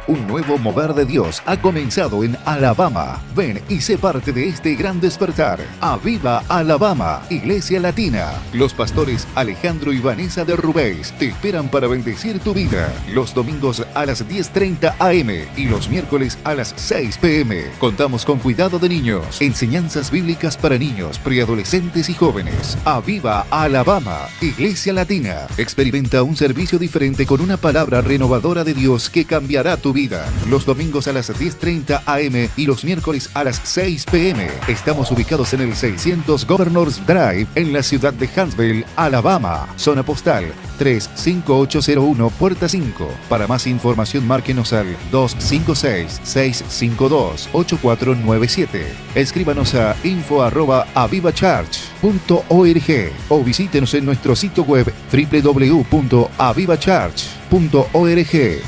Un nuevo mover de Dios ha comenzado en Alabama. Ven y sé parte de este gran despertar. Aviva Alabama, Iglesia Latina. Los pastores Alejandro y Vanessa de Rubéis te esperan para bendecir tu vida. Los domingos a las 10:30 a.m. y los miércoles a las 6 p.m. Contamos con cuidado de niños, enseñanzas bíblicas para niños, preadolescentes y jóvenes. Aviva Alabama, Iglesia Latina. Experimenta un servicio diferente con una palabra renovadora de Dios que cambiará tu vida. Los domingos a las 10:30 a.m. y los miércoles a las 6 p.m. Estamos ubicados en el 600 Governors Drive en la ciudad de Huntsville, Alabama. Zona postal 35801, puerta 5. Para más información márquenos al 256-652-8497. Escríbanos a info@avivachurch.org o visítenos en nuestro sitio web www.avivachurch.org.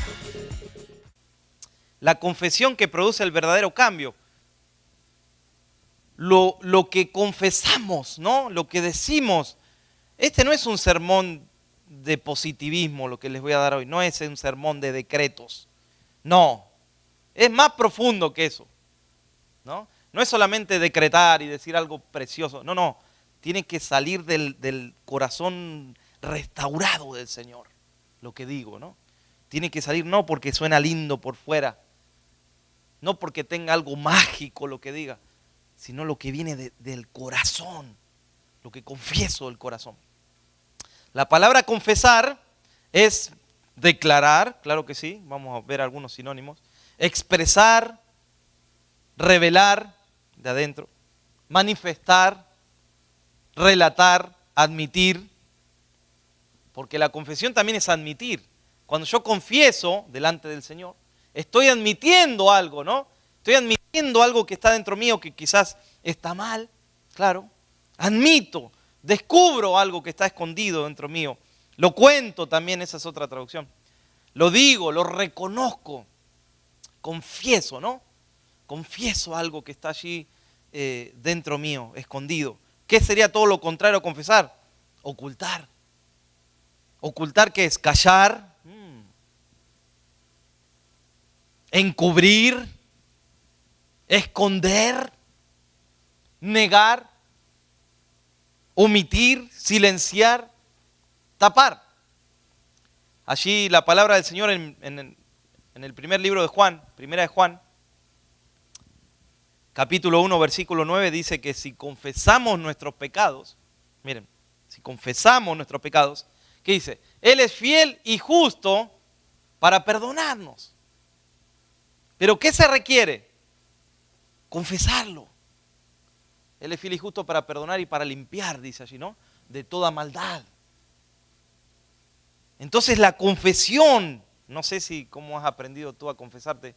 La confesión que produce el verdadero cambio. Lo que confesamos, ¿no? Lo que decimos. Este no es un sermón de positivismo lo que les voy a dar hoy. No es un sermón de decretos. No. Es más profundo que eso, ¿no? No es solamente decretar y decir algo precioso. No, no. Tiene que salir del corazón restaurado del Señor. Lo que digo, ¿no? Tiene que salir no porque suena lindo por fuera. No porque tenga algo mágico lo que diga, sino lo que viene del corazón, lo que confieso del corazón. La palabra confesar es declarar, claro que sí, vamos a ver algunos sinónimos, expresar, revelar de adentro, manifestar, relatar, admitir, porque la confesión también es admitir. Cuando yo confieso delante del Señor, estoy admitiendo algo, ¿no? Estoy admitiendo algo que está dentro mío que quizás está mal, claro. Admito, descubro algo que está escondido dentro mío. Lo cuento también, esa es otra traducción. Lo digo, lo reconozco. Confieso, ¿no? Confieso algo que está allí dentro mío, escondido. ¿Qué sería todo lo contrario a confesar? Ocultar. ¿Ocultar qué es? Callar. Encubrir, esconder, negar, omitir, silenciar, tapar. Allí la palabra del Señor en el primer libro de Juan, primera de Juan, capítulo 1, versículo 9, dice que si confesamos nuestros pecados, miren, si confesamos nuestros pecados, ¿qué dice? Él es fiel y justo para perdonarnos. ¿Pero qué se requiere? Confesarlo. Él es fiel y justo para perdonar y para limpiar, dice allí, ¿no? De toda maldad. Entonces la confesión, no sé si cómo has aprendido tú a confesarte,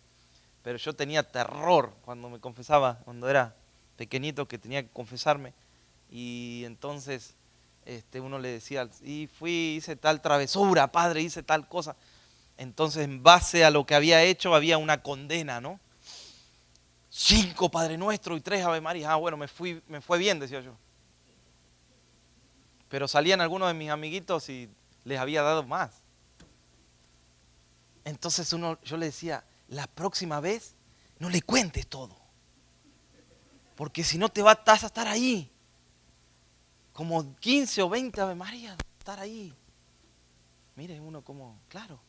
pero yo tenía terror cuando me confesaba, cuando era pequeñito que tenía que confesarme. Y entonces uno le decía, y hice tal travesura, padre, hice tal cosa. Entonces, en base a lo que había hecho, había una condena, ¿no? 5 Padre Nuestro y 3 Ave María. Ah, bueno, me fue bien, decía yo. Pero salían algunos de mis amiguitos y les había dado más. Entonces yo le decía, la próxima vez no le cuentes todo. Porque si no vas a estar ahí. Como 15 o 20 Ave María, estar ahí. Mire uno como, claro.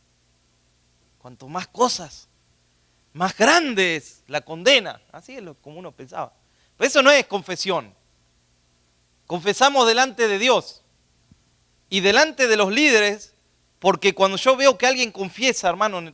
Cuanto más cosas, más grande es la condena. Así es como uno pensaba. Pero eso no es confesión. Confesamos delante de Dios y delante de los líderes, porque cuando yo veo que alguien confiesa, hermano,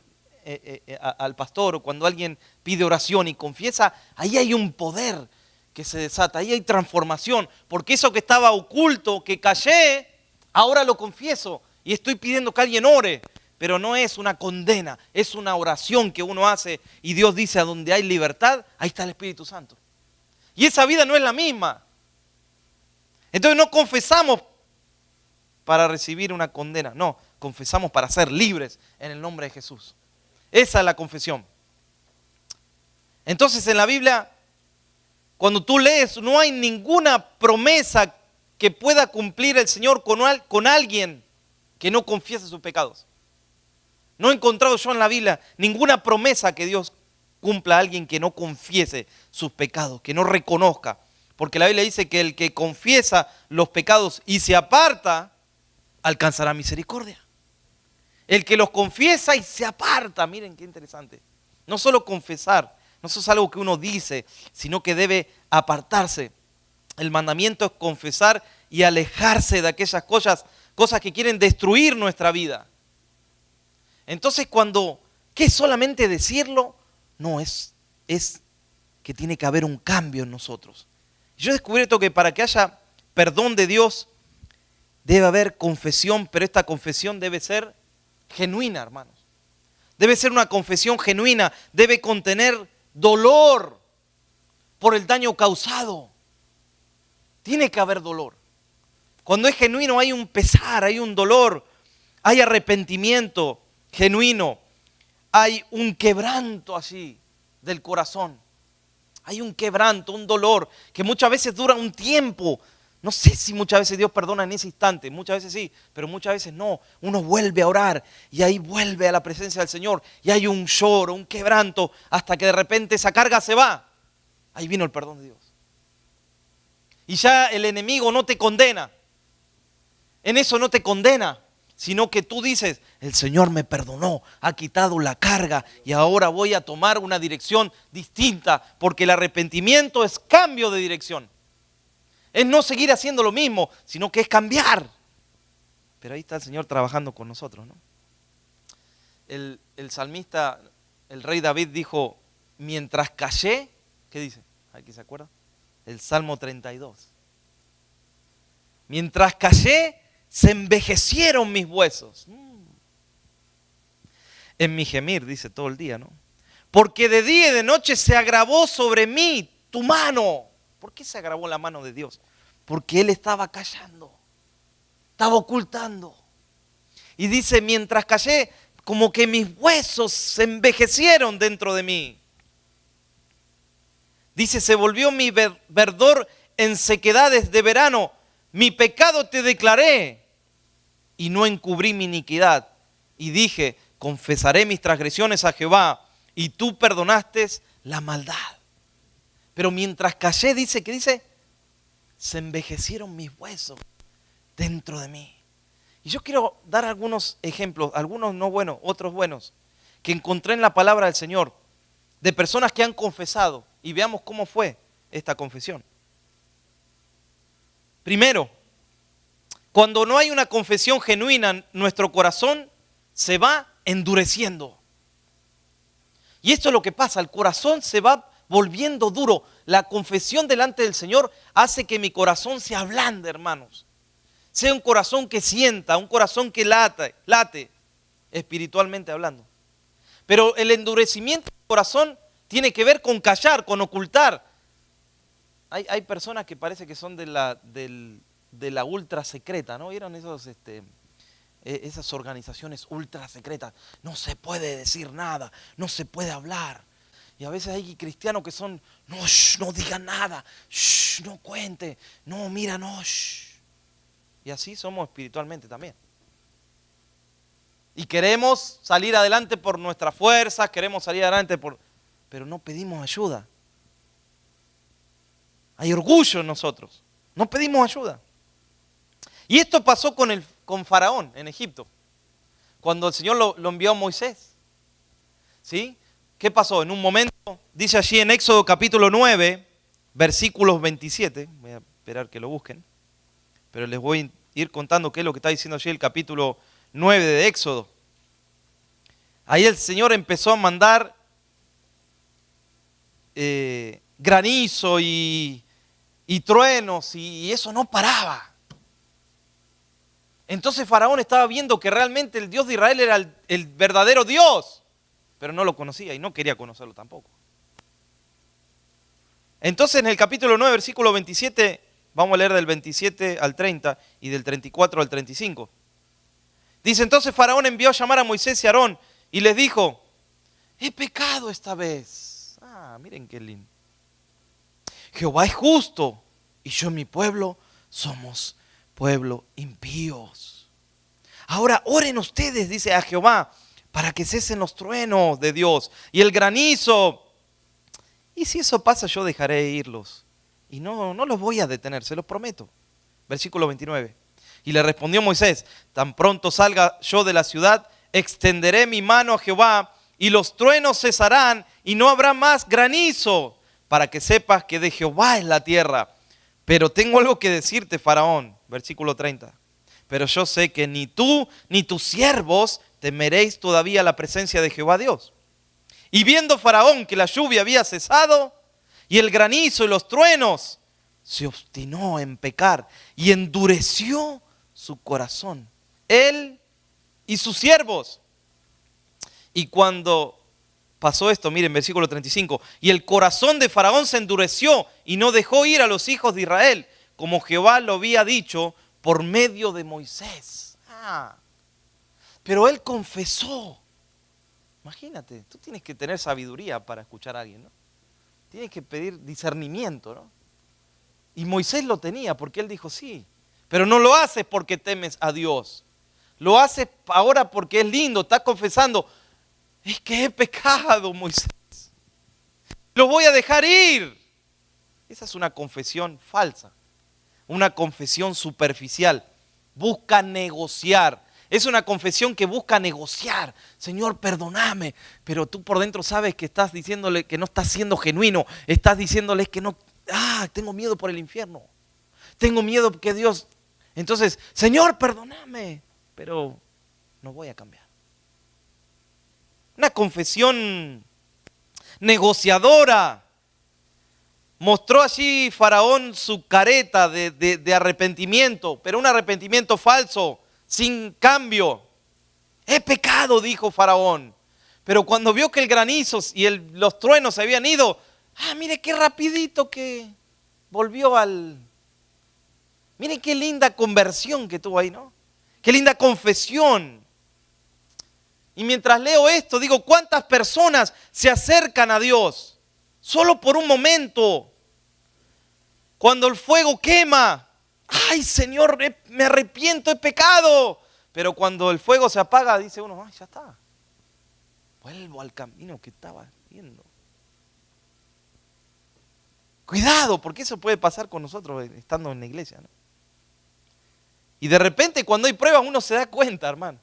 al pastor, o cuando alguien pide oración y confiesa, ahí hay un poder que se desata, ahí hay transformación, porque eso que estaba oculto, que callé, ahora lo confieso y estoy pidiendo que alguien ore. Pero no es una condena, es una oración que uno hace y Dios dice, a donde hay libertad, ahí está el Espíritu Santo. Y esa vida no es la misma. Entonces no confesamos para recibir una condena, no, confesamos para ser libres en el nombre de Jesús. Esa es la confesión. Entonces en la Biblia, cuando tú lees, no hay ninguna promesa que pueda cumplir el Señor con alguien que no confiese sus pecados. No he encontrado yo en la Biblia ninguna promesa que Dios cumpla a alguien que no confiese sus pecados, que no reconozca. Porque la Biblia dice que el que confiesa los pecados y se aparta, alcanzará misericordia. El que los confiesa y se aparta, miren qué interesante. No solo confesar, no es algo que uno dice, sino que debe apartarse. El mandamiento es confesar y alejarse de aquellas cosas que quieren destruir nuestra vida. Entonces ¿qué es solamente decirlo? No, es que tiene que haber un cambio en nosotros. Yo he descubierto que para que haya perdón de Dios, debe haber confesión, pero esta confesión debe ser genuina, hermanos. Debe ser una confesión genuina, debe contener dolor por el daño causado. Tiene que haber dolor. Cuando es genuino hay un pesar, hay un dolor, hay arrepentimiento genuino, hay un quebranto allí del corazón. Hay un quebranto, un dolor que muchas veces dura un tiempo. No sé si muchas veces Dios perdona en ese instante, muchas veces sí, pero muchas veces no. Uno vuelve a orar y ahí vuelve a la presencia del Señor y hay un lloro, un quebranto, hasta que de repente esa carga se va. Ahí vino el perdón de Dios. Y ya el enemigo no te condena. En eso no te condena, sino que tú dices, el Señor me perdonó, ha quitado la carga y ahora voy a tomar una dirección distinta, porque el arrepentimiento es cambio de dirección. Es no seguir haciendo lo mismo, sino que es cambiar. Pero ahí está el Señor trabajando con nosotros, ¿no? El salmista, el rey David dijo, mientras callé, ¿qué dice? ¿Aquí se acuerda? El Salmo 32. Mientras callé, se envejecieron mis huesos. En mi gemir, dice todo el día, ¿no? Porque de día y de noche se agravó sobre mí tu mano. ¿Por qué se agravó la mano de Dios? Porque Él estaba callando, estaba ocultando. Y dice, mientras callé, como que mis huesos se envejecieron dentro de mí. Dice, se volvió mi verdor en sequedades de verano. Mi pecado te declaré y no encubrí mi iniquidad. Y dije, confesaré mis transgresiones a Jehová y tú perdonaste la maldad. Pero mientras callé, dice, ¿qué dice? Se envejecieron mis huesos dentro de mí. Y yo quiero dar algunos ejemplos, algunos no buenos, otros buenos, que encontré en la palabra del Señor, de personas que han confesado, y veamos cómo fue esta confesión. Primero, cuando no hay una confesión genuina, nuestro corazón se va endureciendo. Y esto es lo que pasa, el corazón se va volviendo duro. La confesión delante del Señor hace que mi corazón se ablande, hermanos. Sea un corazón que sienta, un corazón que late, espiritualmente hablando. Pero el endurecimiento del corazón tiene que ver con callar, con ocultar. Hay personas que parece que son de la ultra secreta, ¿no? ¿Vieron esas organizaciones ultra secretas? No se puede decir nada, no se puede hablar. Y a veces hay cristianos que son, no digan nada, no cuente, no, mira, no. Y así somos espiritualmente también. Y queremos salir adelante por nuestras fuerzas, queremos salir adelante pero no pedimos ayuda. Hay orgullo en nosotros, no pedimos ayuda. Y esto pasó con Faraón en Egipto, cuando el Señor lo envió a Moisés. ¿Sí? ¿Qué pasó? En un momento, dice allí en Éxodo capítulo 9, versículos 27, voy a esperar que lo busquen, pero les voy a ir contando qué es lo que está diciendo allí el capítulo 9 de Éxodo. Ahí el Señor empezó a mandar granizo y truenos y eso no paraba. Entonces Faraón estaba viendo que realmente el Dios de Israel era el verdadero Dios, pero no lo conocía y no quería conocerlo tampoco. Entonces en el capítulo 9, versículo 27, vamos a leer del 27 al 30 y del 34 al 35. Dice, entonces Faraón envió a llamar a Moisés y a Aarón y les dijo, he pecado esta vez. Miren qué lindo. Jehová es justo y yo y mi pueblo somos pueblo impíos. Ahora oren ustedes, dice, a Jehová, para que cesen los truenos de Dios y el granizo. Y si eso pasa, yo dejaré irlos. Y no los voy a detener, se los prometo. Versículo 29. Y le respondió Moisés: tan pronto salga yo de la ciudad, extenderé mi mano a Jehová, y los truenos cesarán, y no habrá más granizo, para que sepas que de Jehová es la tierra. Pero tengo algo que decirte, Faraón. Versículo 30. Pero yo sé que ni tú ni tus siervos temeréis todavía la presencia de Jehová Dios. Y viendo Faraón que la lluvia había cesado, y el granizo y los truenos, se obstinó en pecar y endureció su corazón, él y sus siervos. Y cuando pasó esto, miren, versículo 35, y el corazón de Faraón se endureció y no dejó ir a los hijos de Israel, como Jehová lo había dicho por medio de Moisés. Pero él confesó. Imagínate, tú tienes que tener sabiduría para escuchar a alguien, ¿no? Tienes que pedir discernimiento, ¿no? Y Moisés lo tenía porque él dijo sí, pero no lo haces porque temes a Dios. Lo haces ahora porque es lindo, estás confesando: es que he pecado, Moisés. Lo voy a dejar ir. Esa es una confesión falsa, una confesión superficial. Busca negociar. Es una confesión que busca negociar. Señor, perdóname. Pero tú por dentro sabes que estás diciéndole que no estás siendo genuino. Estás diciéndole que no, tengo miedo por el infierno. Tengo miedo que Dios... Entonces, Señor, perdóname. Pero no voy a cambiar. Una confesión negociadora. Mostró allí Faraón su careta de arrepentimiento, pero un arrepentimiento falso, sin cambio. He pecado, dijo Faraón. Pero cuando vio que el granizo y los truenos se habían ido, mire qué rapidito que volvió al... Mire qué linda conversión que tuvo ahí, ¿no? Qué linda confesión. Y mientras leo esto, digo, ¿cuántas personas se acercan a Dios? Solo por un momento. Cuando el fuego quema, ¡ay, Señor, me arrepiento, he pecado! Pero cuando el fuego se apaga, dice uno, ¡ay, ya está! Vuelvo al camino que estaba haciendo. Cuidado, porque eso puede pasar con nosotros estando en la iglesia, ¿no? Y de repente cuando hay pruebas uno se da cuenta, hermano.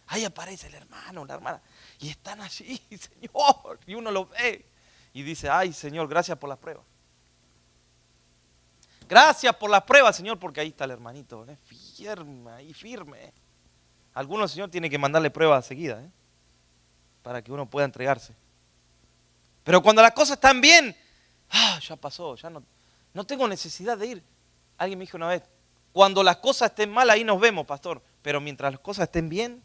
Ahí aparece el hermano, la hermana, y están allí, Señor, y uno lo ve y dice, ¡ay, Señor, gracias por las pruebas! Gracias por las pruebas, Señor, porque ahí está el hermanito, ¿eh? Firme, ahí firme. Algunos, Señor, tiene que mandarle pruebas seguidas, para que uno pueda entregarse. Pero cuando las cosas están bien, ya pasó, ya no tengo necesidad de ir. Alguien me dijo una vez, cuando las cosas estén mal, ahí nos vemos, pastor. Pero mientras las cosas estén bien,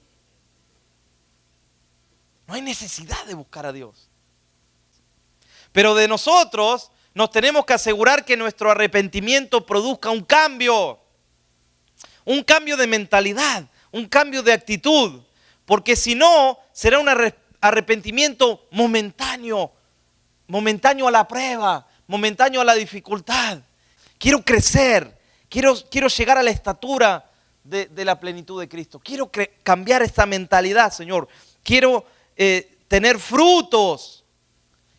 no hay necesidad de buscar a Dios. Pero de nosotros nos tenemos que asegurar que nuestro arrepentimiento produzca un cambio de mentalidad, un cambio de actitud, porque si no, será un arrepentimiento momentáneo a la prueba, momentáneo a la dificultad. Quiero crecer, quiero llegar a la estatura de la plenitud de Cristo, quiero cambiar esta mentalidad, Señor, quiero tener frutos,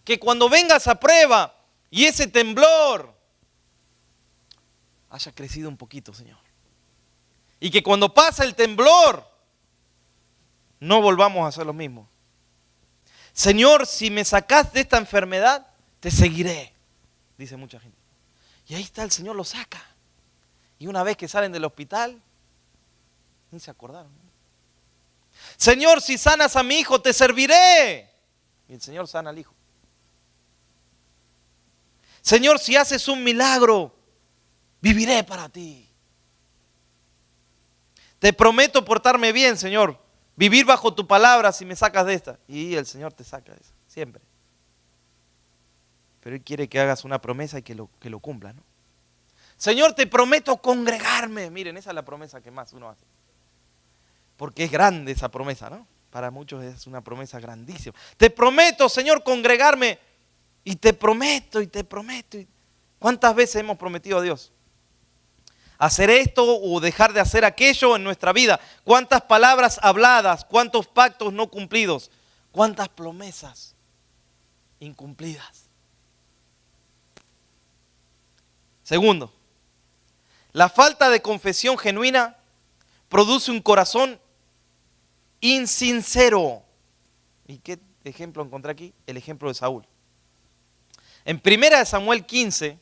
que cuando venga esa prueba y ese temblor haya crecido un poquito, Señor. Y que cuando pasa el temblor no volvamos a hacer lo mismo. Señor, si me sacás de esta enfermedad, te seguiré, dice mucha gente. Y ahí está, el Señor lo saca. Y una vez que salen del hospital, ni se acordaron. Señor, si sanas a mi hijo, te serviré. Y el Señor sana al hijo. Señor, si haces un milagro, viviré para ti. Te prometo portarme bien, Señor. Vivir bajo tu palabra si me sacas de esta. Y el Señor te saca de eso, siempre. Pero Él quiere que hagas una promesa y que lo cumpla, ¿no? Señor, te prometo congregarme. Miren, esa es la promesa que más uno hace. Porque es grande esa promesa, ¿no? Para muchos es una promesa grandísima. Te prometo, Señor, congregarme. Y te prometo, y te prometo. ¿Cuántas veces hemos prometido a Dios? hacer esto o dejar de hacer aquello en nuestra vida. Cuántas palabras habladas, cuántos pactos no cumplidos, cuántas promesas incumplidas. Segundo, la falta de confesión genuina produce un corazón insincero. ¿Y qué ejemplo encontré aquí? El ejemplo de Saúl. En 1 Samuel 15,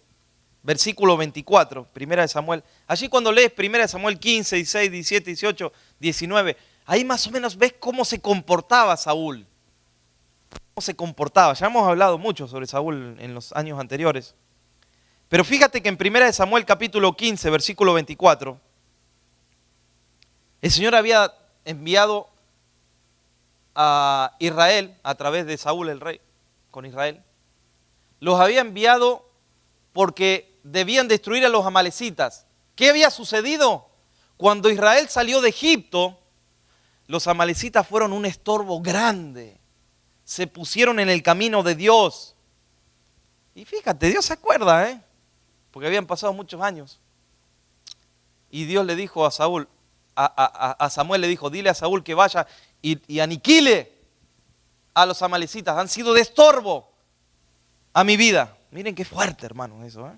versículo 24, 1 Samuel, allí cuando lees 1 Samuel 15, 16, 17, 18, 19, ahí más o menos ves cómo se comportaba Saúl. Cómo se comportaba. Ya hemos hablado mucho sobre Saúl en los años anteriores. Pero fíjate que en 1 Samuel capítulo 15, versículo 24, el Señor había enviado a Israel a través de Saúl el rey con Israel. Los había enviado porque debían destruir a los amalecitas. ¿Qué había sucedido? Cuando Israel salió de Egipto, los amalecitas fueron un estorbo grande. Se pusieron en el camino de Dios. Y fíjate, Dios se acuerda, porque habían pasado muchos años. Y Dios le dijo a Saúl, a Samuel le dijo, dile a Saúl que vaya y aniquile a los amalecitas. Han sido de estorbo a mi vida. Miren qué fuerte, hermanos, eso.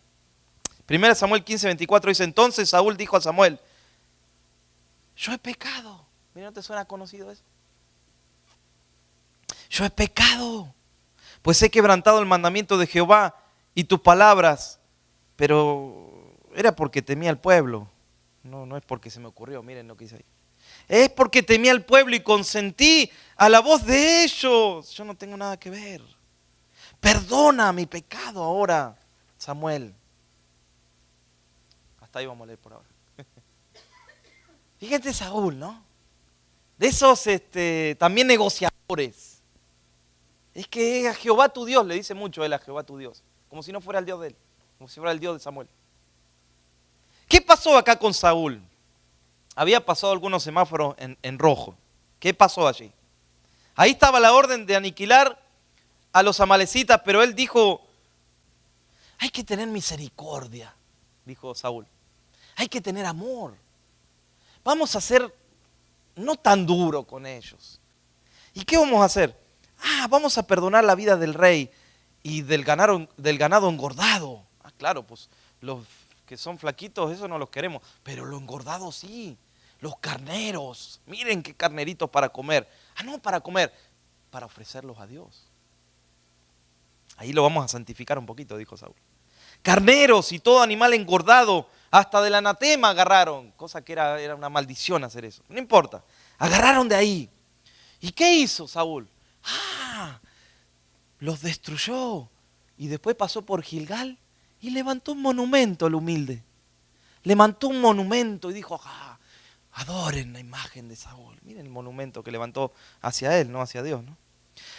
1 Samuel 15, 24 dice, entonces Saúl dijo a Samuel, yo he pecado. Miren, ¿no te suena conocido eso? Yo he pecado, pues he quebrantado el mandamiento de Jehová y tus palabras, pero era porque temía al pueblo. No es porque se me ocurrió, miren lo que dice ahí. Es porque temía al pueblo y consentí a la voz de ellos. Yo no tengo nada que ver. Perdona mi pecado ahora, Samuel. Hasta ahí vamos a leer por ahora. Fíjate Saúl, ¿no? De esos también negociadores. Es que a Jehová tu Dios, le dice mucho él a Jehová tu Dios. Como si no fuera el Dios de él, como si fuera el Dios de Samuel. ¿Qué pasó acá con Saúl? Había pasado algunos semáforos en rojo. ¿Qué pasó allí? Ahí estaba la orden de aniquilar a los amalecitas, pero él dijo, hay que tener misericordia, dijo Saúl. Hay que tener amor. Vamos a ser no tan duro con ellos. ¿Y qué vamos a hacer? Vamos a perdonar la vida del rey y del ganado engordado. Claro, pues los que son flaquitos, eso no los queremos, pero los engordados sí. Los carneros, miren qué carneritos para comer. No para comer, para ofrecerlos a Dios. Ahí lo vamos a santificar un poquito, dijo Saúl. Carneros y todo animal engordado, hasta del anatema agarraron, cosa que era una maldición hacer eso. No importa, agarraron de ahí. ¿Y qué hizo Saúl? Los destruyó y después pasó por Gilgal y levantó un monumento al humilde. Levantó un monumento y dijo, adoren la imagen de Saúl. Miren el monumento que levantó hacia él, no hacia Dios, ¿no?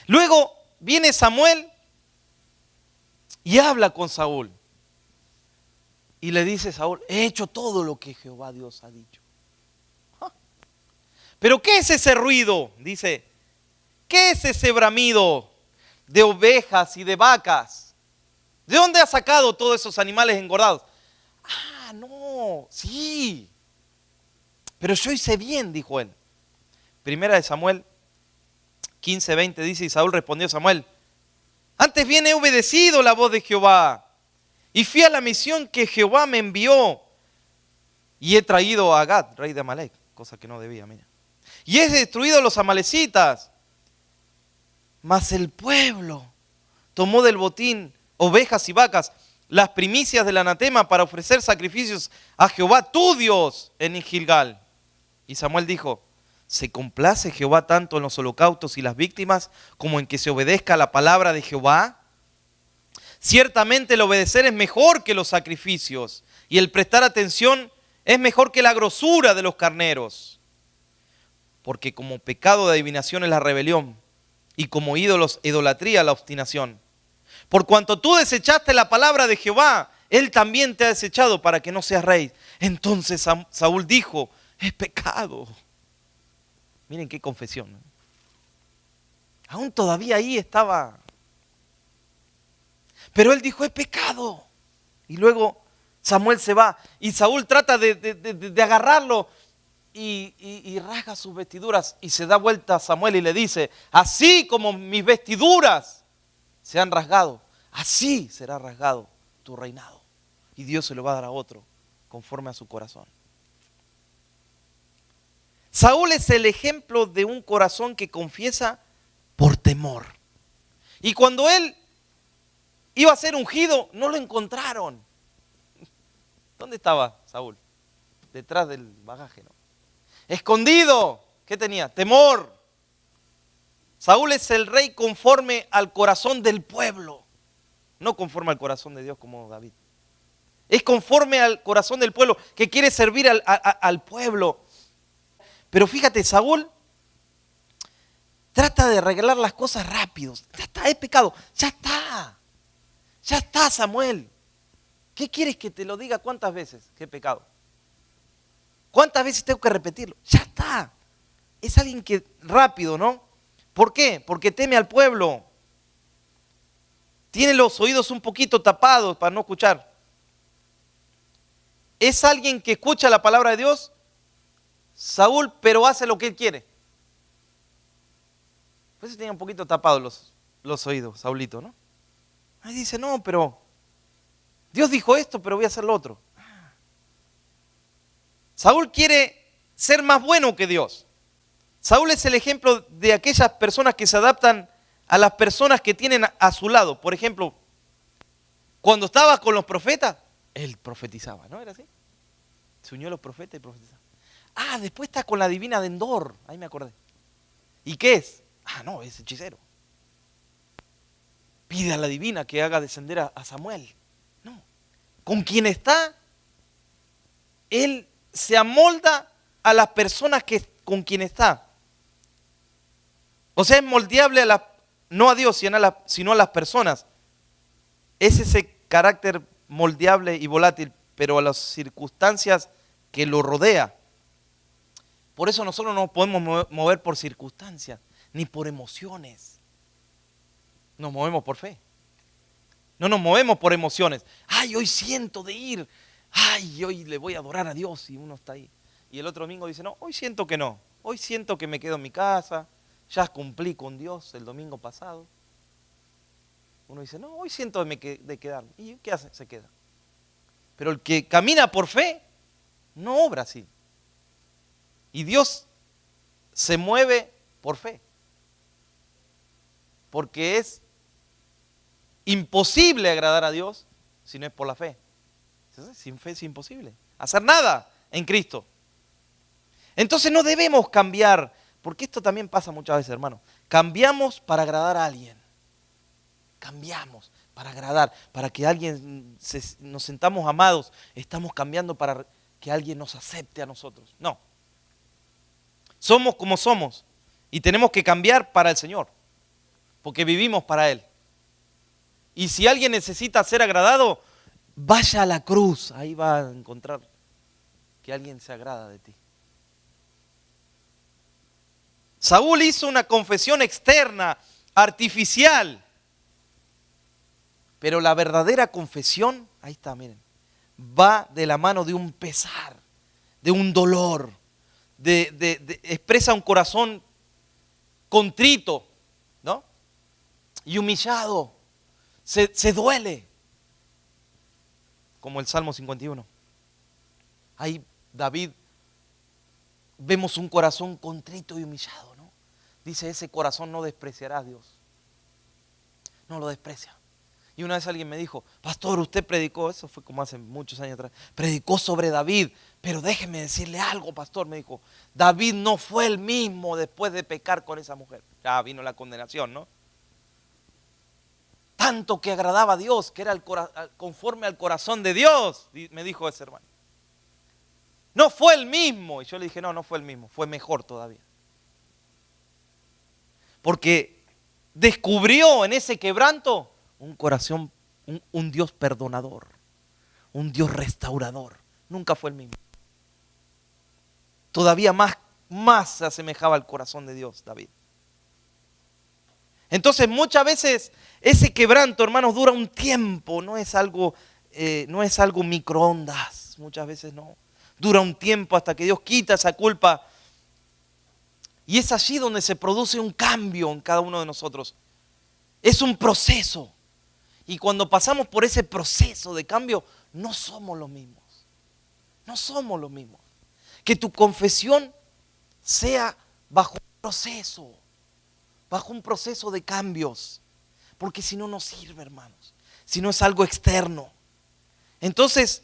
Luego viene Samuel y habla con Saúl. Y le dice Saúl, he hecho todo lo que Jehová Dios ha dicho. ¿Pero qué es ese ruido? Dice, ¿qué es ese bramido de ovejas y de vacas? ¿De dónde ha sacado todos esos animales engordados? No, sí. Pero yo hice bien, dijo él. 1 Samuel 15, 20 dice, y Saúl respondió a Samuel, antes bien he obedecido la voz de Jehová y fui a la misión que Jehová me envió y he traído a Agag, rey de Amalec, cosa que no debía, mira. Y he destruido a los amalecitas, mas el pueblo tomó del botín ovejas y vacas, las primicias del anatema para ofrecer sacrificios a Jehová tu Dios en Gilgal. Y Samuel dijo, ¿se complace Jehová tanto en los holocaustos y las víctimas como en que se obedezca la palabra de Jehová? Ciertamente el obedecer es mejor que los sacrificios y el prestar atención es mejor que la grosura de los carneros. Porque como pecado de adivinación es la rebelión y como ídolos idolatría la obstinación. Por cuanto tú desechaste la palabra de Jehová, él también te ha desechado para que no seas rey. Entonces Saúl dijo, es pecado. Miren qué confesión, ¿no? Aún todavía ahí estaba. Pero él dijo, es pecado. Y luego Samuel se va y Saúl trata de agarrarlo y rasga sus vestiduras y se da vuelta a Samuel y le dice, así como mis vestiduras se han rasgado, así será rasgado tu reinado. Y Dios se lo va a dar a otro conforme a su corazón. Saúl es el ejemplo de un corazón que confiesa por temor. Y cuando él iba a ser ungido, no lo encontraron. ¿Dónde estaba Saúl? Detrás del bagaje, ¿no? Escondido. ¿Qué tenía? Temor. Saúl es el rey conforme al corazón del pueblo, no conforme al corazón de Dios como David. Es conforme al corazón del pueblo, que quiere servir al pueblo. Pero fíjate, Saúl trata de arreglar las cosas rápido. Ya está, es pecado. Ya está. Ya está, Samuel. ¿Qué quieres que te lo diga cuántas veces? ¿Qué pecado? ¿Cuántas veces tengo que repetirlo? Ya está. Es alguien que rápido, ¿no? ¿Por qué? Porque teme al pueblo. Tiene los oídos un poquito tapados para no escuchar. Es alguien que escucha la palabra de Dios, Saúl, pero hace lo que él quiere. Pues tenía un poquito tapados los oídos, Saulito, ¿no? Ahí dice, no, pero Dios dijo esto, pero voy a hacer lo otro. Saúl quiere ser más bueno que Dios. Saúl es el ejemplo de aquellas personas que se adaptan a las personas que tienen a su lado. Por ejemplo, cuando estaba con los profetas, él profetizaba, ¿no? ¿Era así? Se unió a los profetas y profetizaba. Ah, después está con la divina de Endor, ahí me acordé. ¿Y qué es? Ah, no, es hechicero. Pide a la divina que haga descender a Samuel. No, con quien está, él se amolda a las personas con quien está. O sea, es moldeable no a Dios, sino a las personas. Es ese carácter moldeable y volátil, pero a las circunstancias que lo rodea. Por eso nosotros no nos podemos mover por circunstancias, ni por emociones. Nos movemos por fe. No nos movemos por emociones. Ay, hoy siento de ir. Ay, hoy le voy a adorar a Dios y uno está ahí. Y el otro domingo dice, no, hoy siento que no. Hoy siento que me quedo en mi casa. Ya cumplí con Dios el domingo pasado. Uno dice, no, hoy siento de quedarme. ¿Y qué hace? Se queda. Pero el que camina por fe, no obra así. Y Dios se mueve por fe. Porque es imposible agradar a Dios si no es por la fe. Sin fe es imposible hacer nada en Cristo. Entonces no debemos cambiar, porque esto también pasa muchas veces, hermano. Cambiamos para agradar a alguien. Cambiamos para agradar, para que alguien nos sentamos amados. Estamos cambiando para que alguien nos acepte a nosotros. No. Somos como somos y tenemos que cambiar para el Señor, porque vivimos para Él. Y si alguien necesita ser agradado, vaya a la cruz, ahí va a encontrar que alguien se agrada de ti. Saúl hizo una confesión externa, artificial, pero la verdadera confesión, ahí está, miren, va de la mano de un pesar, de un dolor, expresa un corazón contrito, ¿no? Y humillado, se duele. Como el Salmo 51. Ahí David vemos un corazón contrito y humillado, ¿no? Dice, ese corazón no despreciará a Dios. No lo desprecia. Y una vez alguien me dijo, pastor, usted predicó, eso fue como hace muchos años atrás, predicó sobre David, pero déjeme decirle algo, pastor, me dijo, David no fue el mismo después de pecar con esa mujer. Ya vino la condenación, ¿no? Tanto que agradaba a Dios, que era conforme al corazón de Dios, me dijo ese hermano. No fue el mismo. Y yo le dije, no fue el mismo, fue mejor todavía. Porque descubrió en ese quebranto un corazón, un Dios perdonador, un Dios restaurador. Nunca fue el mismo. Todavía más se asemejaba al corazón de Dios, David. Entonces muchas veces ese quebranto, hermanos, dura un tiempo, no es algo no es algo microondas, muchas veces no. Dura un tiempo hasta que Dios quita esa culpa. Y es allí donde se produce un cambio en cada uno de nosotros. Es un proceso. Y cuando pasamos por ese proceso de cambio, no somos los mismos. No somos los mismos. Que tu confesión sea bajo un proceso de cambios. Porque si no, no sirve, hermanos. Si no es algo externo. Entonces,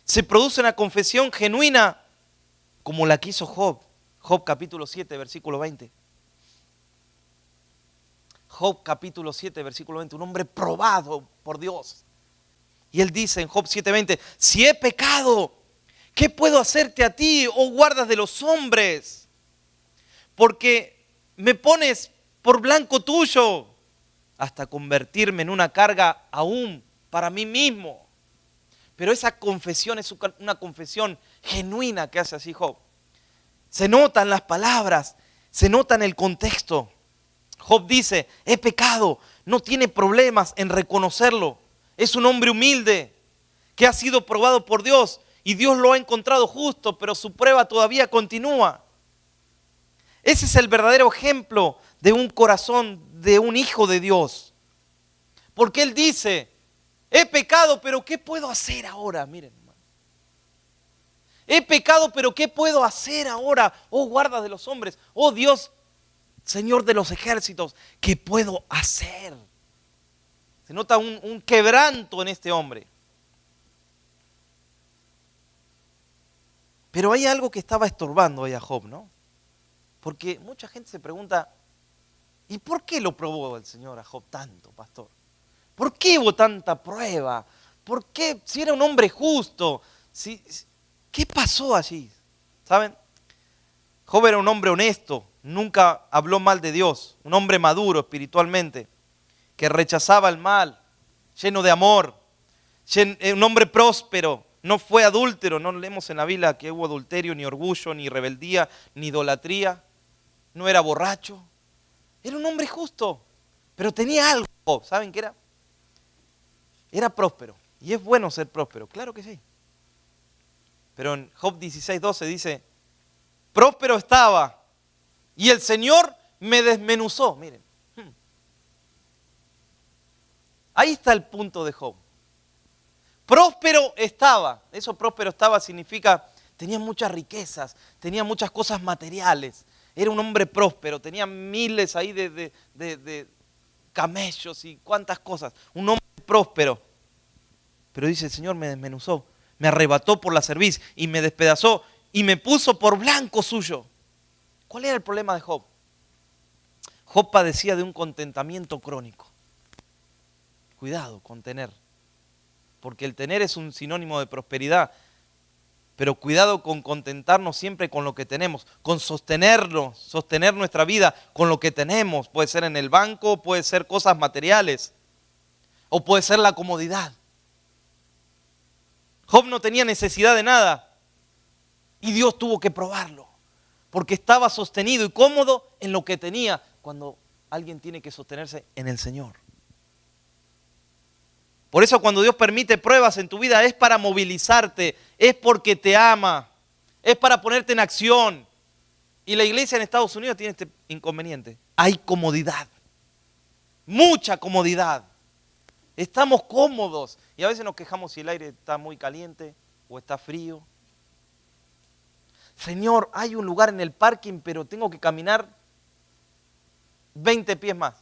se produce una confesión genuina como la que hizo Job. Job capítulo 7, versículo 20. Job capítulo 7, versículo 20. Un hombre probado por Dios. Y él dice en Job 7:20, si he pecado, ¿qué puedo hacerte a ti, oh guardas de los hombres? Porque me pones por blanco tuyo hasta convertirme en una carga aún para mí mismo. Pero esa confesión es una confesión genuina que hace así Job. Se notan las palabras, se nota en el contexto. Job dice, he pecado, no tiene problemas en reconocerlo. Es un hombre humilde que ha sido probado por Dios y Dios lo ha encontrado justo, pero su prueba todavía continúa. Ese es el verdadero ejemplo de un corazón de un hijo de Dios. Porque él dice, he pecado, pero ¿qué puedo hacer ahora? Miren, hermano. He pecado, pero ¿qué puedo hacer ahora? Oh guarda de los hombres, oh Dios, Señor de los ejércitos, ¿qué puedo hacer? Se nota un quebranto en este hombre. Pero hay algo que estaba estorbando ahí a Job, ¿no? Porque mucha gente se pregunta, ¿y por qué lo probó el Señor a Job tanto, pastor? ¿Por qué hubo tanta prueba? ¿Por qué? Si era un hombre justo. ¿Qué pasó allí? ¿Saben? Job era un hombre honesto, nunca habló mal de Dios, un hombre maduro espiritualmente, que rechazaba el mal, lleno de amor, un hombre próspero, no fue adúltero, no leemos en la Biblia que hubo adulterio, ni orgullo, ni rebeldía, ni idolatría, no era borracho, era un hombre justo, pero tenía algo, ¿saben qué era? Era próspero, y es bueno ser próspero, claro que sí. Pero en Job 16:12 dice, próspero estaba, y el Señor me desmenuzó, miren. Ahí está el punto de Job. Próspero estaba, eso próspero estaba significa, tenía muchas riquezas, tenía muchas cosas materiales, era un hombre próspero, tenía miles ahí de camellos y cuantas cosas, un hombre próspero. Pero dice, el Señor me desmenuzó, me arrebató por la cerviz y me despedazó y me puso por blanco suyo. ¿Cuál era el problema de Job? Job padecía de un contentamiento crónico. Cuidado con tener, porque el tener es un sinónimo de prosperidad, pero cuidado con contentarnos siempre con lo que tenemos, con sostenernos, sostener nuestra vida con lo que tenemos, puede ser en el banco, puede ser cosas materiales, o puede ser la comodidad. Job no tenía necesidad de nada y Dios tuvo que probarlo, porque estaba sostenido y cómodo en lo que tenía, cuando alguien tiene que sostenerse en el Señor. Por eso cuando Dios permite pruebas en tu vida es para movilizarte, es porque te ama, es para ponerte en acción. Y la iglesia en Estados Unidos tiene este inconveniente. Hay comodidad, mucha comodidad. Estamos cómodos y a veces nos quejamos si el aire está muy caliente o está frío. Señor, hay un lugar en el parking, pero tengo que caminar 20 pies más.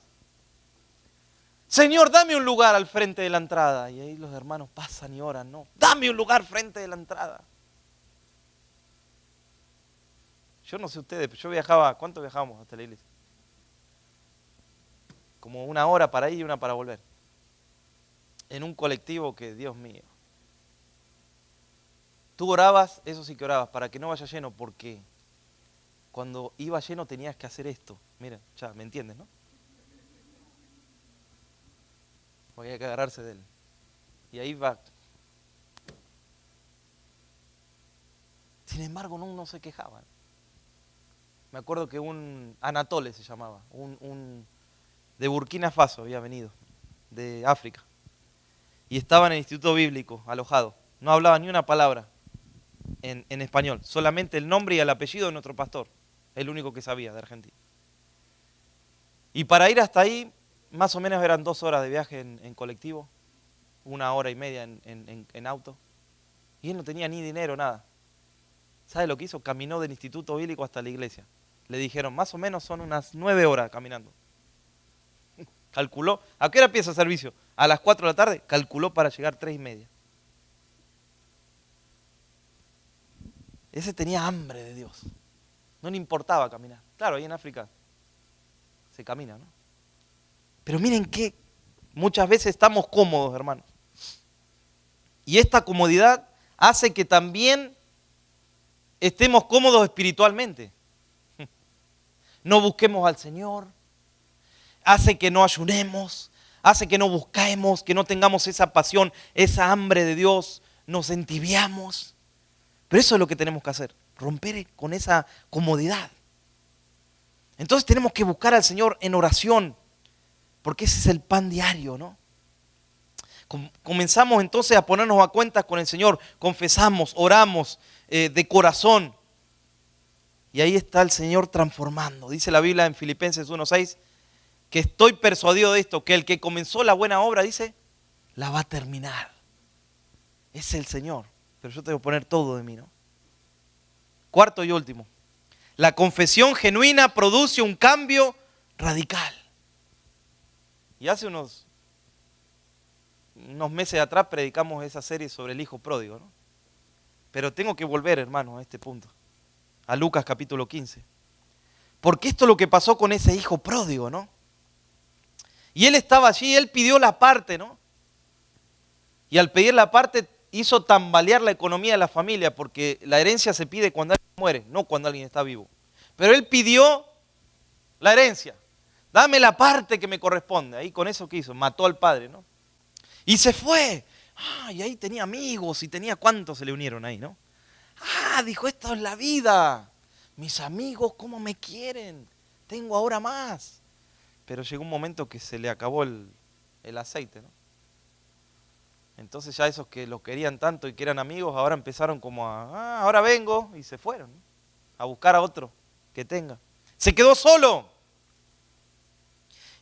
Señor, dame un lugar al frente de la entrada. Y ahí los hermanos pasan y oran, no, dame un lugar frente de la entrada. Yo no sé ustedes, pero yo viajaba, ¿cuánto viajábamos hasta la iglesia? Como 1 hora para ir y 1 para volver. En un colectivo que, Dios mío. Tú orabas, eso sí que orabas, para que no vaya lleno, porque cuando iba lleno tenías que hacer esto. Mira, ya, ¿me entiendes, no? Había que agarrarse de él. Y ahí va. Sin embargo, no se quejaban. Me acuerdo que un Anatole se llamaba, un de Burkina Faso había venido, de África. y estaba en el instituto bíblico, alojado. No hablaba ni una palabra en español, solamente el nombre y el apellido de nuestro pastor, el único que sabía de Argentina. Y para ir hasta ahí, más o menos eran 2 horas de viaje en colectivo, 1 hora y media en auto. Y él no tenía ni dinero, nada. ¿Sabe lo que hizo? Caminó del instituto bíblico hasta la iglesia. Le dijeron, más o menos son unas 9 horas caminando. Calculó, ¿a qué hora empieza el servicio? A las 4 de la tarde, calculó para llegar 3:30. Ese tenía hambre de Dios. No le importaba caminar. Claro, ahí en África se camina, ¿no? Pero miren que muchas veces estamos cómodos, hermanos. Y esta comodidad hace que también estemos cómodos espiritualmente. No busquemos al Señor, hace que no ayunemos, hace que no busquemos, que no tengamos esa pasión, esa hambre de Dios, nos entibiamos. Pero eso es lo que tenemos que hacer, romper con esa comodidad. Entonces tenemos que buscar al Señor en oración, porque ese es el pan diario, ¿no? Comenzamos entonces a ponernos a cuentas con el Señor, confesamos, oramos de corazón. Y ahí está el Señor transformando. Dice la Biblia en Filipenses 1:6, que estoy persuadido de esto, que el que comenzó la buena obra, dice, la va a terminar. Es el Señor, pero yo tengo que poner todo de mí, ¿no? Cuarto y último, la confesión genuina produce un cambio radical. Y hace unos meses atrás predicamos esa serie sobre el hijo pródigo, ¿no? Pero tengo que volver, hermano, a este punto, a Lucas capítulo 15. Porque esto es lo que pasó con ese hijo pródigo, ¿no? Y él estaba allí, él pidió la parte, ¿no? Y al pedir la parte hizo tambalear la economía de la familia, porque la herencia se pide cuando alguien muere, no cuando alguien está vivo. Pero él pidió la herencia. Dame la parte que me corresponde. Ahí con eso que hizo, mató al padre, ¿no? Y se fue. Y ahí tenía amigos y tenía cuántos se le unieron ahí, ¿no? Dijo, esto es la vida. Mis amigos, ¿cómo me quieren? Tengo ahora más. Pero llegó un momento que se le acabó el aceite, ¿no? Entonces ya esos que los querían tanto y que eran amigos, ahora empezaron como ahora vengo, y se fueron, ¿no? A buscar a otro que tenga. Se quedó solo.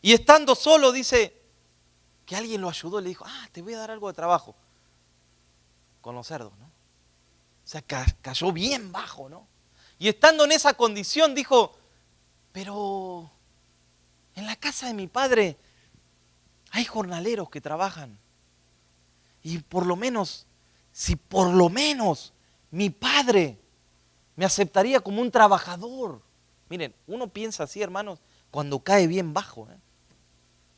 Y estando solo, dice que alguien lo ayudó y le dijo, te voy a dar algo de trabajo. Con los cerdos, ¿no? O sea, cayó bien bajo, ¿no? Y estando en esa condición dijo, pero en la casa de mi padre hay jornaleros que trabajan. Y por lo menos, si por lo menos mi padre me aceptaría como un trabajador. Miren, uno piensa así, hermanos, cuando cae bien bajo, ¿eh?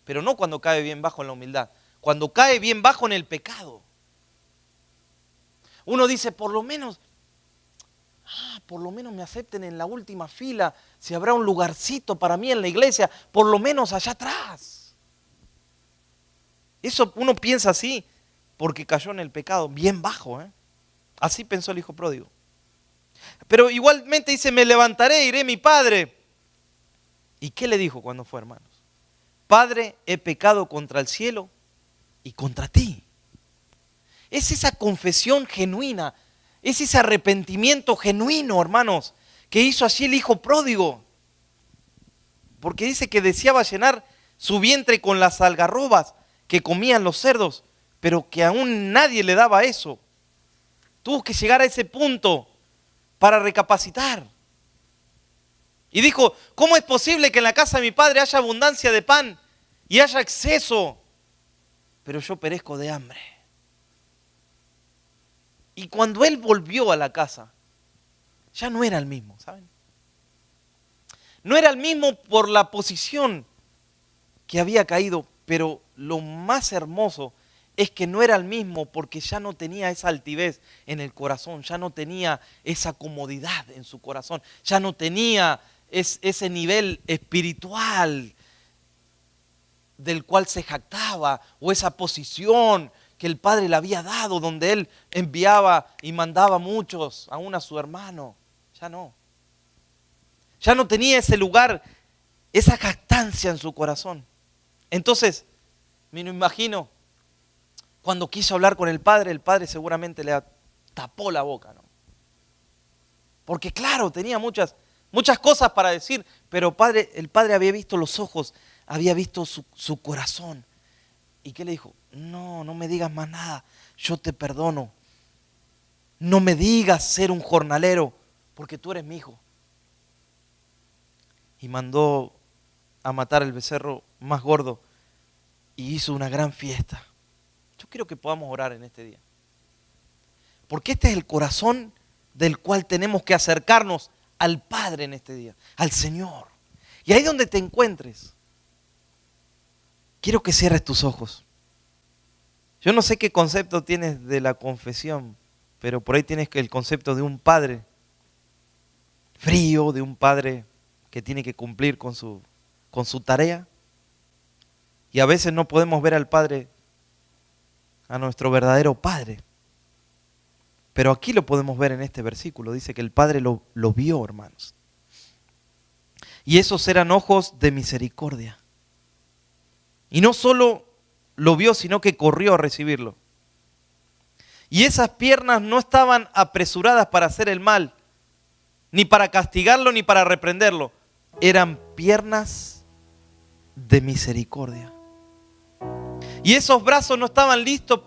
Pero no cuando cae bien bajo en la humildad, cuando cae bien bajo en el pecado. Uno dice, por lo menos me acepten en la última fila, si habrá un lugarcito para mí en la iglesia, por lo menos allá atrás. Eso uno piensa así, porque cayó en el pecado, bien bajo, ¿eh? Así pensó el hijo pródigo. Pero igualmente dice, me levantaré, iré a mi padre. ¿Y qué le dijo cuando fue, hermanos? Padre, he pecado contra el cielo y contra ti. Es esa confesión genuina, es ese arrepentimiento genuino, hermanos, que hizo así el hijo pródigo. Porque dice que deseaba llenar su vientre con las algarrobas que comían los cerdos, pero que aún nadie le daba eso. Tuvo que llegar a ese punto para recapacitar. Y dijo, ¿cómo es posible que en la casa de mi padre haya abundancia de pan y haya exceso, pero yo perezco de hambre? Y cuando él volvió a la casa, ya no era el mismo, ¿saben? No era el mismo por la posición que había caído, pero lo más hermoso es que no era el mismo porque ya no tenía esa altivez en el corazón, ya no tenía esa comodidad en su corazón, ya no tenía ese nivel espiritual del cual se jactaba, o esa posición que el Padre le había dado, donde él enviaba y mandaba muchos, aún a su hermano. Ya no. Ya no tenía ese lugar, esa jactancia en su corazón. Entonces, me lo imagino Cuando quiso hablar con el padre seguramente le tapó la boca, ¿no? Porque claro, tenía muchas cosas para decir, pero el padre había visto los ojos, había visto su corazón. ¿Y qué le dijo? No me digas más nada, yo te perdono. No me digas ser un jornalero, porque tú eres mi hijo. Y mandó a matar el becerro más gordo y hizo una gran fiesta. Yo quiero que podamos orar en este día. Porque este es el corazón del cual tenemos que acercarnos al Padre en este día, al Señor. Y ahí donde te encuentres, quiero que cierres tus ojos. Yo no sé qué concepto tienes de la confesión, pero por ahí tienes el concepto de un padre frío, de un padre que tiene que cumplir con su tarea. Y a veces no podemos ver al Padre, a nuestro verdadero Padre. Pero aquí lo podemos ver en este versículo. Dice que el Padre lo vio, hermanos. Y esos eran ojos de misericordia. Y no solo lo vio, sino que corrió a recibirlo. Y esas piernas no estaban apresuradas para hacer el mal, ni para castigarlo, ni para reprenderlo. Eran piernas de misericordia. Y esos brazos no estaban listos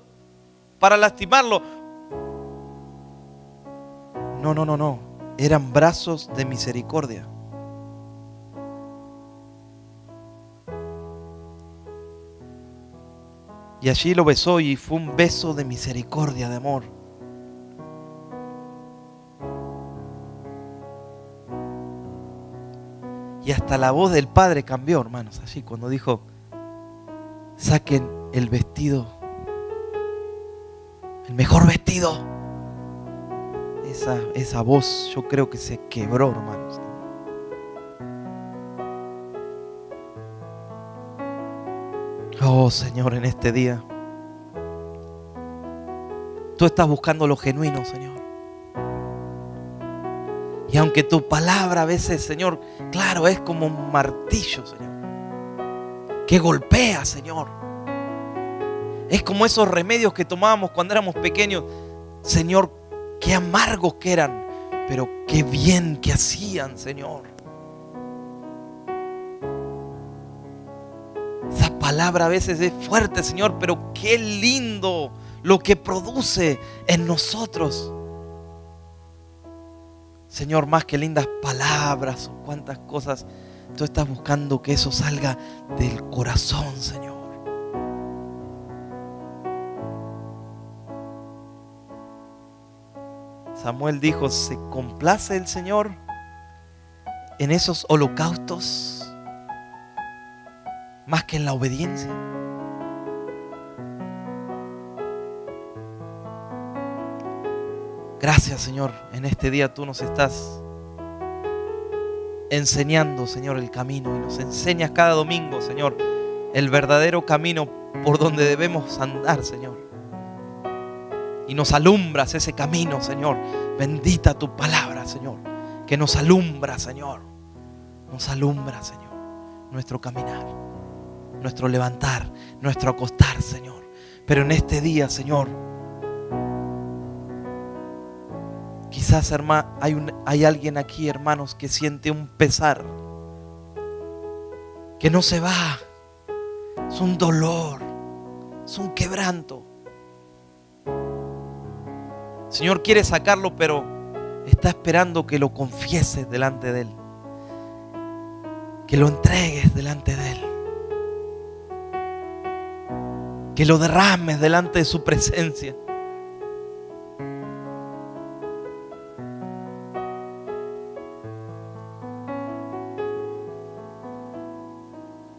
para lastimarlo. No. Eran brazos de misericordia. Y allí lo besó y fue un beso de misericordia, de amor. Y hasta la voz del Padre cambió, hermanos, allí cuando dijo, saquen el vestido, el mejor vestido. Esa voz yo creo que se quebró, hermanos. Oh Señor, en este día tú estás buscando lo genuino, Señor. Y aunque tu palabra a veces, Señor, claro, es como un martillo, Señor, que golpea, Señor. Es como esos remedios que tomábamos cuando éramos pequeños. Señor, qué amargos que eran, pero qué bien que hacían, Señor. Esa palabra a veces es fuerte, Señor, pero qué lindo lo que produce en nosotros. Señor, más que lindas palabras o cuantas cosas, tú estás buscando que eso salga del corazón, Señor. Samuel dijo, ¿se complace el Señor en esos holocaustos más que en la obediencia? Gracias, Señor, en este día tú nos estás enseñando, Señor, el camino, y nos enseñas cada domingo, Señor, el verdadero camino por donde debemos andar, Señor. Y nos alumbras ese camino, Señor. Bendita tu palabra, Señor, que nos alumbra, Señor. Nos alumbra, Señor, nuestro caminar, nuestro levantar, nuestro acostar, Señor. Pero en este día, Señor, quizás, hermano, hay alguien aquí, hermanos, que siente un pesar que no se va. Es un dolor, es un quebranto. El Señor quiere sacarlo, pero está esperando que lo confieses delante de Él, que lo entregues delante de Él, que lo derrames delante de su presencia.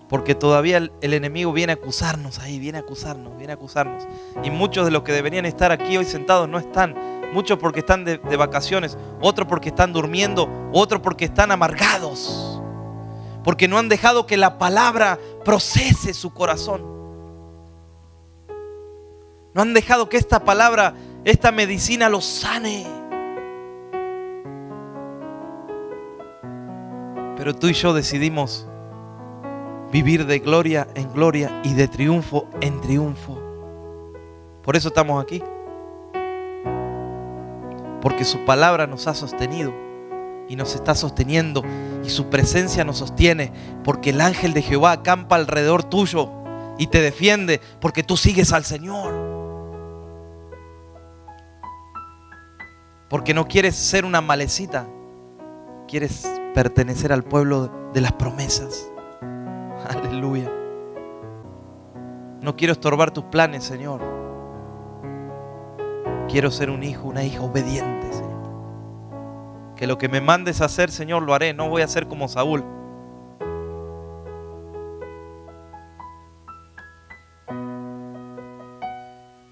Porque todavía el enemigo viene a acusarnos ahí, viene a acusarnos. Y muchos de los que deberían estar aquí hoy sentados no están. Muchos porque están de vacaciones, otros porque están durmiendo, otros porque están amargados. Porque no han dejado que la palabra procese su corazón. No han dejado que esta palabra, esta medicina los sane. Pero tú y yo decidimos vivir de gloria en gloria y de triunfo en triunfo. Por eso estamos aquí. Porque su palabra nos ha sostenido y nos está sosteniendo, y su presencia nos sostiene, porque el ángel de Jehová acampa alrededor tuyo y te defiende, porque tú sigues al Señor. Porque no quieres ser una malecita, quieres pertenecer al pueblo de las promesas. Aleluya. No quiero estorbar tus planes, Señor. Quiero ser un hijo, una hija obediente, Señor. Que lo que me mandes a hacer, Señor, lo haré. No voy a ser como Saúl.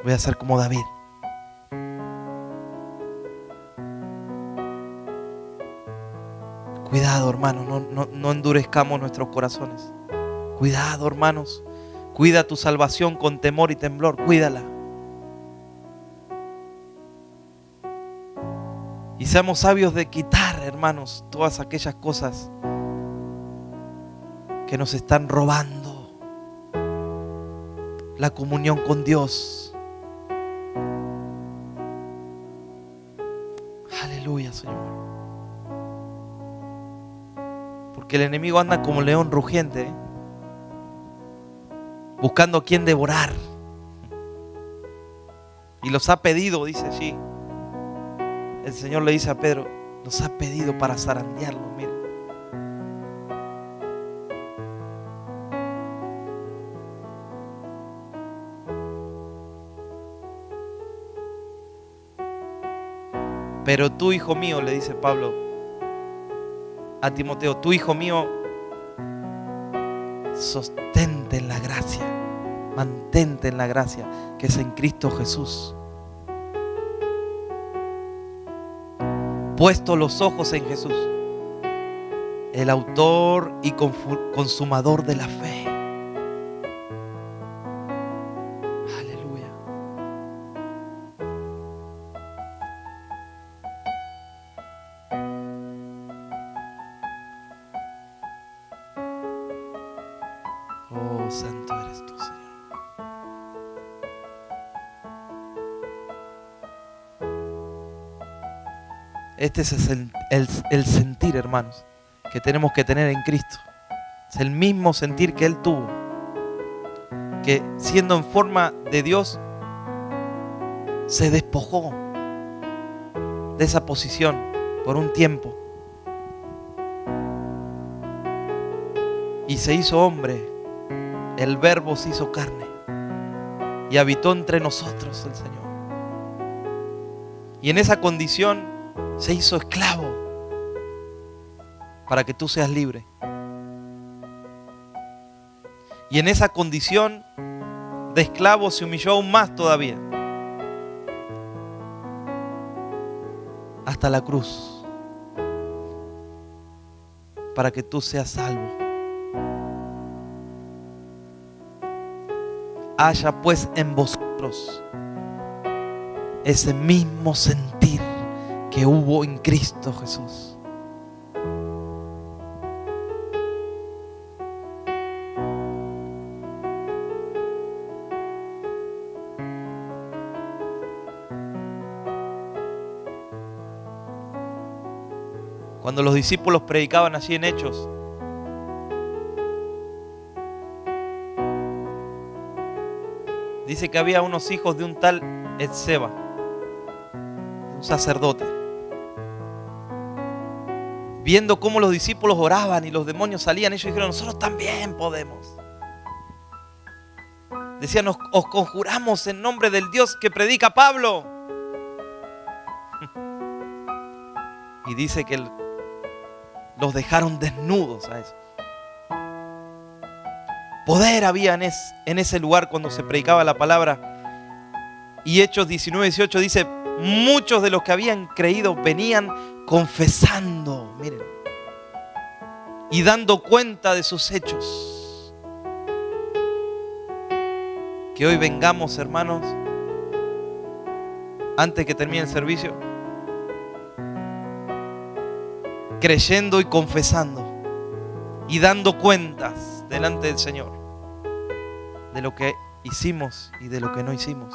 Voy a ser como David. Cuidado, hermanos, no endurezcamos nuestros corazones. Cuidado, hermanos. Cuida tu salvación con temor y temblor. Cuídala. Y seamos sabios de quitar, hermanos, todas aquellas cosas que nos están robando la comunión con Dios. Aleluya, Señor. Porque el enemigo anda como león rugiente, buscando a quien devorar. Y los ha pedido, dice allí. El Señor le dice a Pedro, los ha pedido para zarandearlo, mire. Pero tú, hijo mío, le dice Pablo a Timoteo, tú, hijo mío, sostente en la gracia, mantente en la gracia que es en Cristo Jesús. Puesto los ojos en Jesús, el autor y consumador de la fe. Aleluya. Oh, santo eres tú, Señor. Este es el sentir, hermanos, que tenemos que tener en Cristo. Es el mismo sentir que Él tuvo, que siendo en forma de Dios, se despojó de esa posición por un tiempo y se hizo hombre. El Verbo se hizo carne y habitó entre nosotros el Señor. Y en esa condición se hizo esclavo para que tú seas libre. Y en esa condición de esclavo se humilló aún más todavía, hasta la cruz, para que tú seas salvo. Haya pues en vosotros ese mismo sentir que hubo en Cristo Jesús. Cuando los discípulos predicaban allí en Hechos, dice que había unos hijos de un tal Etseba, un sacerdote. Viendo cómo los discípulos oraban y los demonios salían, ellos dijeron, nosotros también podemos. Decían, os conjuramos en nombre del Dios que predica Pablo. Y dice que los dejaron desnudos a esos. Poder había en ese lugar cuando se predicaba la palabra. Y Hechos 19:18 dice, muchos de los que habían creído venían confesando, miren, y dando cuenta de sus hechos. Que hoy vengamos, hermanos, antes que termine el servicio, creyendo y confesando y dando cuentas delante del Señor de lo que hicimos y de lo que no hicimos.